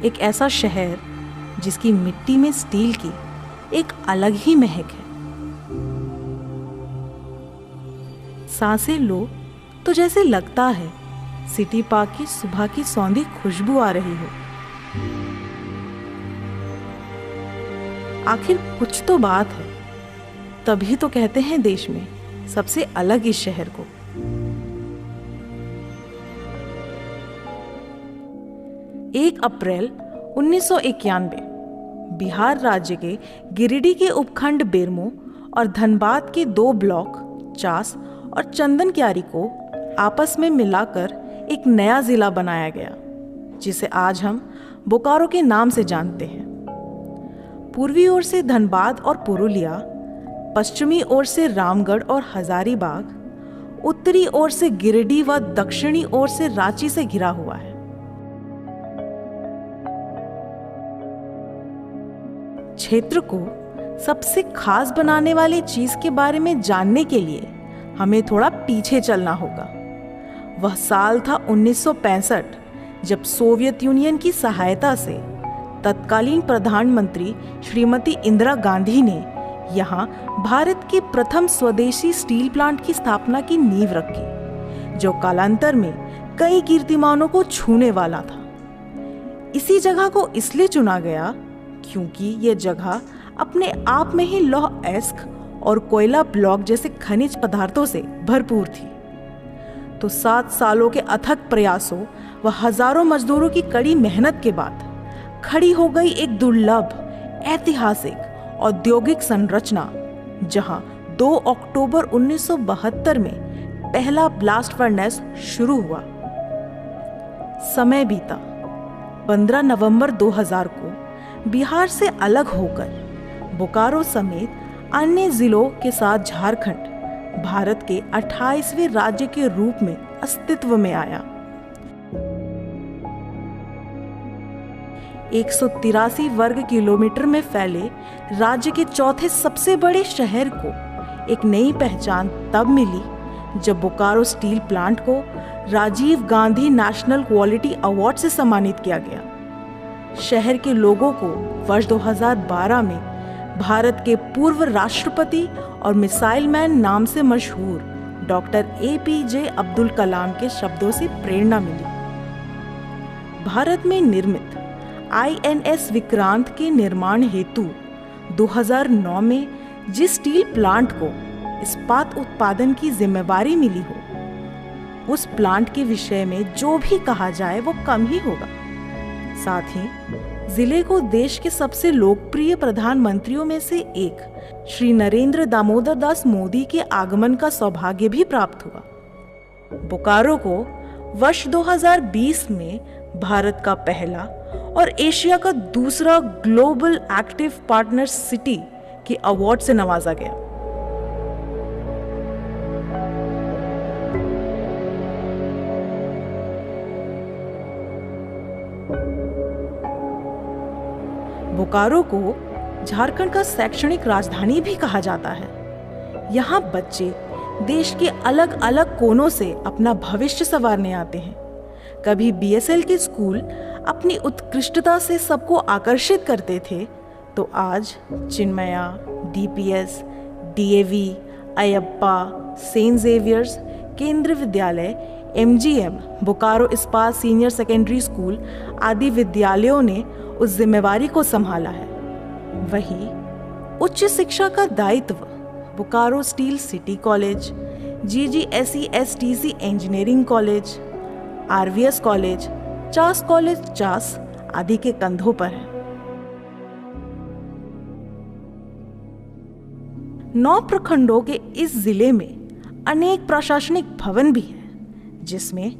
एक ऐसा शहर जिसकी मिट्टी में स्टील की एक अलग ही महक है। सांसें लो तो जैसे लगता है सिटी पार्क की सुबह की सौंधी खुशबू आ रही हो। आखिर कुछ तो बात है, तभी तो कहते हैं देश में सबसे अलग इस शहर को। एक अप्रैल 1991 बिहार राज्य के गिरिडीह के उपखंड बेरमो और धनबाद के 2 ब्लॉक चास और चंदन क्यारी को आपस में मिलाकर एक नया जिला बनाया गया, जिसे आज हम बोकारो के नाम से जानते हैं। पूर्वी ओर से धनबाद और पुरुलिया, पश्चिमी ओर से रामगढ़ और हजारीबाग, उत्तरी ओर से गिरिडीह व दक्षिणी ओर से रांची से घिरा हुआ है। क्षेत्र को सबसे खास बनाने वाली चीज के बारे में जानने के लिए हमें थोड़ा पीछे चलना होगा। वह साल था 1965, जब सोवियत यूनियन की सहायता से तत्कालीन प्रधानमंत्री श्रीमती इंदिरा गांधी ने यहाँ भारत के प्रथम स्वदेशी स्टील प्लांट की स्थापना की नींव रखी, जो कालांतर में कई कीर्तिमानों को छूने वाला था। इसी जगह को इसलिए चुना गया क्योंकि ये जगह अपने आप में ही लौह अयस्क और कोयला ब्लॉक जैसे खनिज पदार्थों से भरपूर थी। तो 7 सालों के अथक प्रयासों व हजारों मजदूरों की कड़ी मेहनत के बाद खड़ी हो गई एक दुर्लभ ऐतिहासिक औद्योगिक संरचना, जहां 2 अक्टूबर 1972 में पहला ब्लास्ट फर्नेस शुरू हुआ। समय बीता। 15 नवंबर 2000 को बिहार से अलग होकर बोकारो समेत अन्य जिलों के साथ झारखंड भारत के 28वें राज्य के रूप में अस्तित्व में आया। 183 वर्ग किलोमीटर में फैले राज्य के चौथे सबसे बड़े शहर को एक नई पहचान तब मिली जब बोकारो स्टील प्लांट को Rajiv Gandhi national quality award से सम्मानित किया गया। शहर के लोगों को वर्ष 2012 में भारत के पूर्व राष्ट्रपति और मिसाइल मैन नाम से मशहूर डॉक्टर APJ अब्दुल कलाम के शब्दों से प्रेरणा मिली। भारत में निर्मित INS विक्रांत के निर्माण हेतु 2009 में जिस स्टील प्लांट को इस्पात उत्पादन की जिम्मेवारी मिली हो, उस प्लांट के विषय में जो भी कहा जाए वो कम ही होगा। साथ ही जिले को देश के सबसे लोकप्रिय प्रधानमंत्रियों में से एक श्री नरेंद्र दामोदर दास मोदी के आगमन का सौभाग्य भी प्राप्त हुआ। बोकारो को वर्ष 2020 में भारत का पहला और एशिया का दूसरा ग्लोबल एक्टिव पार्टनर सिटी के अवार्ड से नवाजा गया। बोकारो को झारखंड का शैक्षणिक राजधानी भी कहा जाता है। यहाँ बच्चे देश के अलग अलग कोनों से अपना भविष्य संवारने आते हैं। कभी BSL के स्कूल अपनी उत्कृष्टता से सबको आकर्षित करते थे, तो आज Chinmaya, DPS, DAV, Ayyappa, saint Xavier's, Kendriya Vidyalaya, MGM, Bokaro इस्पात सीनियर सेकेंडरी स्कूल आदि विद्यालयों ने उस जिम्मेवारी को संभाला है। वहीं उच्च शिक्षा का दायित्व Bokaro steel city college, GGSESTC engineering college, RVS college, Chas college Chas आदि के कंधों पर है। 9 प्रखंडों के इस जिले में अनेक प्रशासनिक भवन भी हैं, जिसमें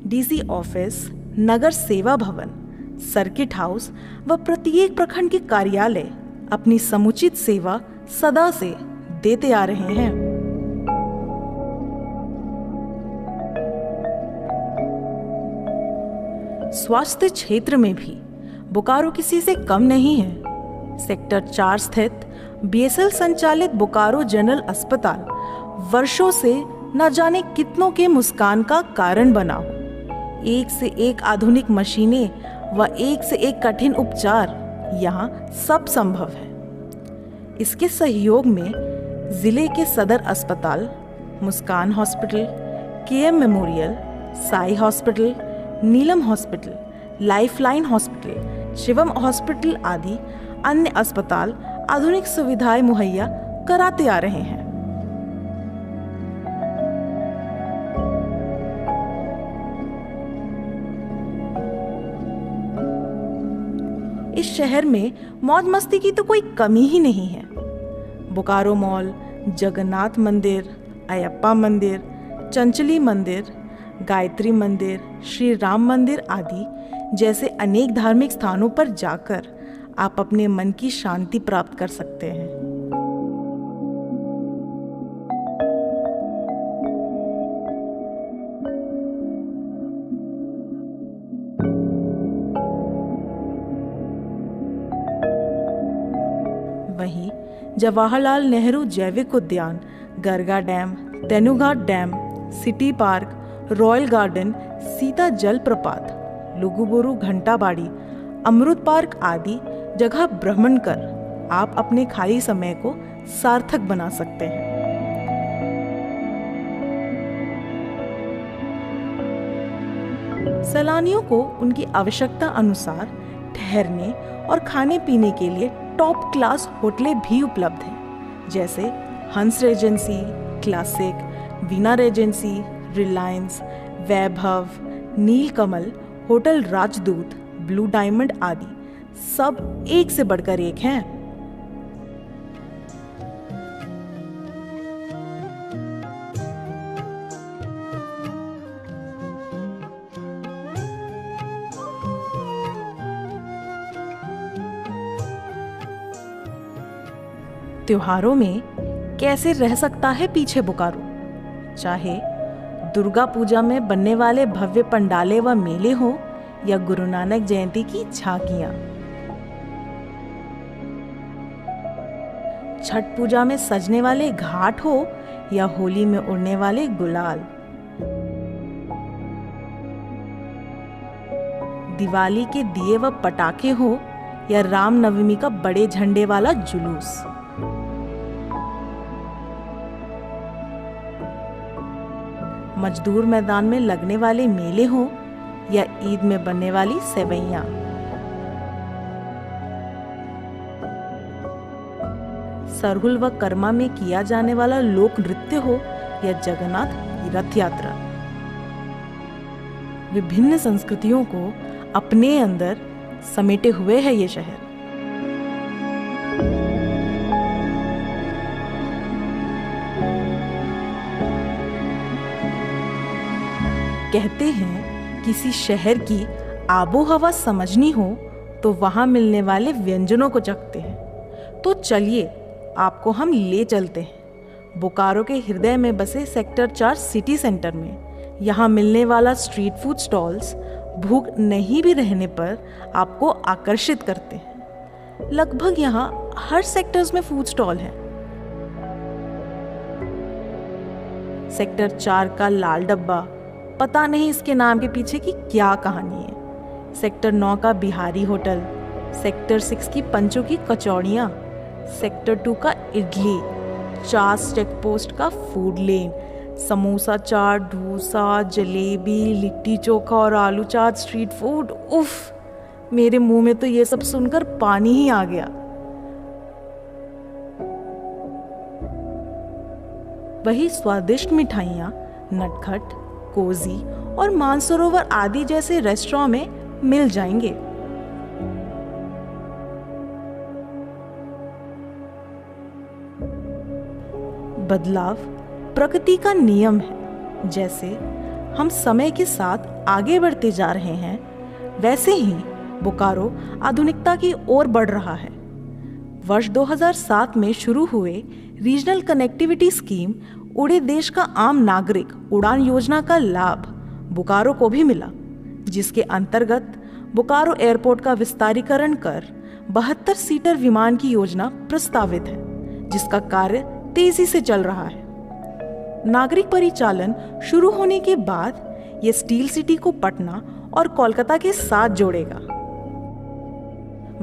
DC ऑफिस, नगर सेवा भवन, सर्किट हाउस व प्रत्येक प्रखंड के कार्यालय अपनी समुचित सेवा सदा से देते आ रहे हैं। स्वास्थ्य क्षेत्र में भी बोकारो किसी से कम नहीं है। सेक्टर 4 स्थित BSL संचालित बोकारो जनरल अस्पताल वर्षों से न जाने कितनों के मुस्कान का कारण बना हो। एक से एक आधुनिक मशीनें व एक से एक कठिन उपचार यहाँ सब संभव है। इसके सहयोग में जिले के सदर अस्पताल, Muskan hospital, KM memorial, Sai hospital, Neelam hospital, Lifeline hospital, Shivam hospital आदि अन्य अस्पताल आधुनिक सुविधाएं मुहैया कराते आ रहे हैं। इस शहर में मौज मस्ती की तो कोई कमी ही नहीं है। बोकारो मॉल, जगन्नाथ मंदिर, अयप्पा मंदिर, चंचली मंदिर, गायत्री मंदिर, श्री राम मंदिर आदि जैसे अनेक धार्मिक स्थानों पर जाकर आप अपने मन की शांति प्राप्त कर सकते हैं। वहीं जवाहरलाल नेहरू जैविक उद्यान, Garga dam, Tenughat dam, city park, royal garden, Sita जल प्रपात, लुगुबुरु घंटाबाड़ी, अमृत पार्क आदि जगह भ्रमण कर आप अपने खाली समय को सार्थक बना सकते हैं। सैलानियों को उनकी आवश्यकता अनुसार ठहरने और खाने पीने के लिए टॉप क्लास होटलें भी उपलब्ध हैं, जैसे Hans Regency, Classic, Veena Regency, Reliance, Vaibhav, Neelkamal, hotel Rajdoot, Blue Diamond आदि सब एक से बढ़कर एक हैं। त्योहारों में कैसे रह सकता है पीछे बोकारो? चाहे दुर्गा पूजा में बनने वाले भव्य पंडाले व मेले हो या गुरु नानक जयंती की झांकियां, छठ पूजा में सजने वाले घाट हो या होली में उड़ने वाले गुलाल, दिवाली के दिए व पटाखे हो या रामनवमी का बड़े झंडे वाला जुलूस, मजदूर मैदान में लगने वाले मेले हो या ईद में बनने वाली सेवैयां, सरहुल व कर्मा में किया जाने वाला लोक नृत्य हो या जगन्नाथ रथ यात्रा, विभिन्न संस्कृतियों को अपने अंदर समेटे हुए है ये शहर। कहते हैं किसी शहर की आबो हवा समझनी हो तो वहां मिलने वाले व्यंजनों को चखते हैं। तो चलिए आपको हम ले चलते हैं बोकारो के हृदय में बसे सेक्टर 4 सिटी सेंटर में। यहाँ मिलने वाला स्ट्रीट फूड स्टॉल्स भूख नहीं भी रहने पर आपको आकर्षित करते हैं। लगभग यहाँ हर सेक्टर्स में फूड स्टॉल है। सेक्टर 4 का लाल डब्बा, पता नहीं इसके नाम के पीछे की क्या कहानी है। सेक्टर 9 का बिहारी होटल, सेक्टर 6 की पंचों की कचौड़ियाँ, सेक्टर 2 का इडली, चास चेक पोस्ट का फूड लेन, समोसा चाट, डोसा, जलेबी, लिट्टी चोखा और आलू चाट स्ट्रीट फूड। उफ, मेरे मुंह में तो ये सब सुनकर पानी ही आ गया। वही स्वादिष्ट मिठाइयाँ नटखट, कोजी और मानसरोवर आदि जैसे रेस्टोरेंट में मिल जाएंगे। बदलाव प्रकृति का नियम है। जैसे हम समय के साथ आगे बढ़ते जा रहे हैं, वैसे ही बोकारो आधुनिकता की ओर बढ़ रहा है। वर्ष 2007 में शुरू हुए रीजनल कनेक्टिविटी स्कीम उड़े देश का आम नागरिक उड़ान योजना का लाभ बोकारो को भी मिला, जिसके अंतर्गत बोकारो एयरपोर्ट का विस्तारीकरण कर 72 सीटर विमान की योजना प्रस्तावित है, जिसका कार्य तेजी से चल रहा है। नागरिक परिचालन शुरू होने के बाद यह स्टील सिटी को पटना और कोलकाता के साथ जोड़ेगा।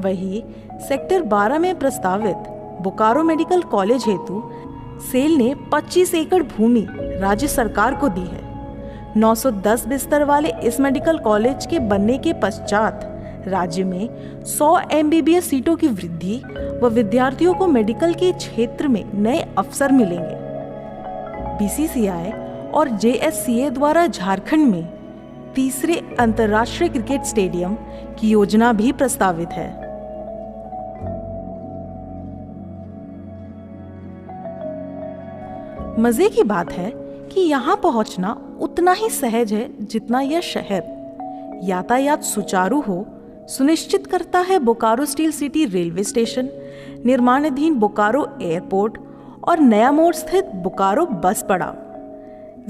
वहीं सेक्टर 12 में प्रस्तावित बोकारो मेडिकल कॉलेज हेतु सेल ने 25 एकड़ भूमि राज्य सरकार को दी है। 910 बिस्तर वाले इस मेडिकल कॉलेज के बनने के पश्चात राज्य में 100 MBBS सीटों की वृद्धि व विद्यार्थियों को मेडिकल के क्षेत्र में नए अवसर मिलेंगे। BCCI और JSCA द्वारा झारखंड में तीसरे अंतर्राष्ट्रीय क्रिकेट स्टेडियम की योजना भी प्रस्तावित है। मजे की बात है कि यहाँ पहुँचना उतना ही सहज है जितना यह शहर। यातायात सुचारू हो सुनिश्चित करता है Bokaro steel city railway station, निर्माणाधीन बोकारो एयरपोर्ट और नया मोड़ स्थित बोकारो बस पड़ाव।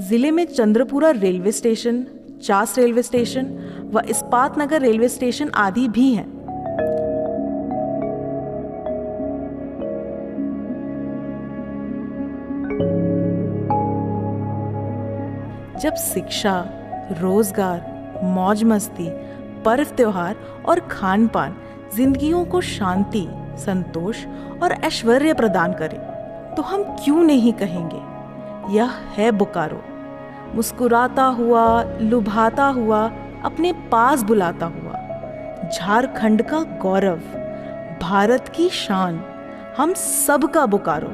जिले में Chandrapura railway station, Chas railway station व इस्पात नगर रेलवे स्टेशन आदि भी हैं। जब शिक्षा, रोजगार, मौज मस्ती, पर्व त्योहार और खान पान जिंदगियों को शांति, संतोष और ऐश्वर्य प्रदान करे तो हम क्यों नहीं कहेंगे यह है बोकारो। मुस्कुराता हुआ, लुभाता हुआ, अपने पास बुलाता हुआ, झारखंड का गौरव, भारत की शान, हम सब का बोकारो।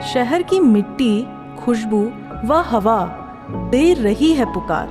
शहर की मिट्टी, खुशबू व हवा दे रही है पुकार।